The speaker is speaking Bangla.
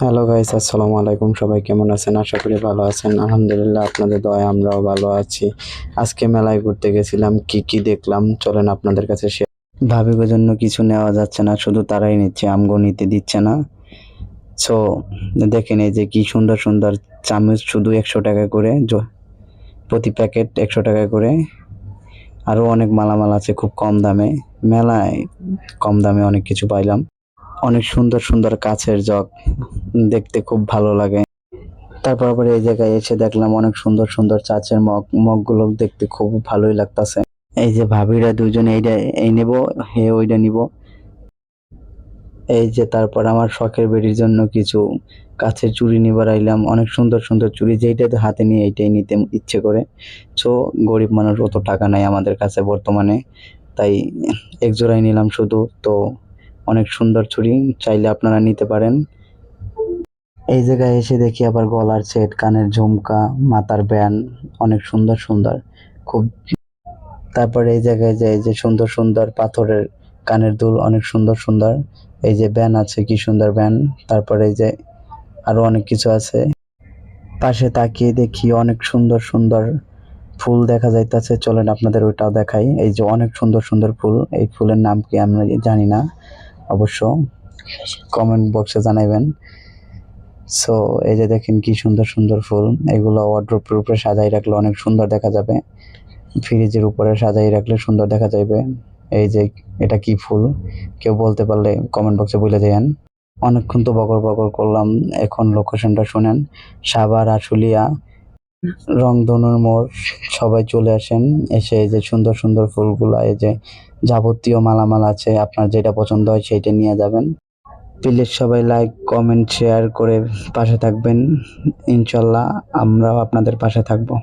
হ্যালো গাইস, আসসালামু আলাইকুম। সবাই কেমন আছেন? আশা করি ভালো আছেন। আলহামদুলিল্লাহ, আপনাদের দয়ায় আমরাও ভালো আছি। আজকে মেলায় ঘুরতে গেছিলাম, কি কি দেখলাম চলেন আপনাদের কাছে শেয়ার। ভাবির জন্য কিছু নেওয়া যাচ্ছে না, শুধু তারাই নিচ্ছে, আমগো নিতে দিচ্ছে না। সো দেখেন, এই যে কি সুন্দর সুন্দর চামচ, শুধু 100 টাকা করে, প্রতি প্যাকেট 100 টাকা করে। আরো অনেক মালামাল আছে খুব কম দামে। মেলায় কম দামে অনেক কিছু পাইলাম। অনেক সুন্দর সুন্দর কাছের জগ, দেখতে খুব ভালো লাগে। তারপর আবার এই জায়গায় এসে দেখলাম অনেক সুন্দর সুন্দর চাচের মগগুলো দেখতে খুব ভালোই লাগতাছে। এই যে ভাবিরা দুজনে এইটা এই নেব, হে ওইটা নিব। এই যে তারপর আমার শখের বেটির জন্য কিছু কাছের চুড়ি নিবার আইলাম। অনেক সুন্দর সুন্দর চুড়ি, যেইটাতে হাতে নিয়ে এইটাই নিতে ইচ্ছে করে। সো গরিব মানুষ, অত টাকা নাই আমাদের কাছে বর্তমানে, তাই এক জোড়াই নিলাম শুধু। তো অনেক সুন্দর চুড়ি, চাইলে আপনারা নিতে পারেন। এই জায়গায় এসে দেখি আবার গলার সেট, কানের ঝুমকা, মাথার ব্যান্ড, অনেক সুন্দর সুন্দর খুব। তারপরে এই জায়গায় যে এই যে সুন্দর সুন্দর পাথরের কানের দুল, অনেক সুন্দর সুন্দর। এই যে ব্যান্ড আছে, কি সুন্দর ব্যান্ড। তারপরে এই যে আরো অনেক কিছু আছে। পাশে তাকিয়ে দেখি অনেক সুন্দর সুন্দর ফুল দেখা যাইতেছে, চলেন আপনাদের ওইটাও দেখাই। এই যে অনেক সুন্দর সুন্দর ফুল, এই ফুলের নাম কি আমরা জানি না, অবশ্য কমেন্ট বক্সে জানাইবেন। সো এই যে দেখেন কি সুন্দর সুন্দর ফুল, এগুলো ওয়ার্ড্রোপের উপরে সাজাই রাখলে অনেক সুন্দর দেখা যাবে, ফ্রিজের উপরে সাজাই রাখলে সুন্দর দেখা যাবে। এই যে এটা কি ফুল, কেউ বলতে পারলে কমেন্ট বক্সে বলে দেন। অনেকক্ষণ তো বকর বকর করলাম, এখন লোকেশনটা শুনেন। সাভার আশুলিয়া রংধনুর মোড়। সবাই চলে আসেন, এসে এই যে সুন্দর সুন্দর ফুলগুলা, এই যে যাবতীয় মালামাল আছে, আপনার যেটা পছন্দ হয় সেইটা নিয়ে যাবেন। প্লিজ সবাই লাইক, কমেন্ট, শেয়ার করে পাশে থাকবেন। ইনশাল্লাহ আমরাও আপনাদের পাশে থাকবো।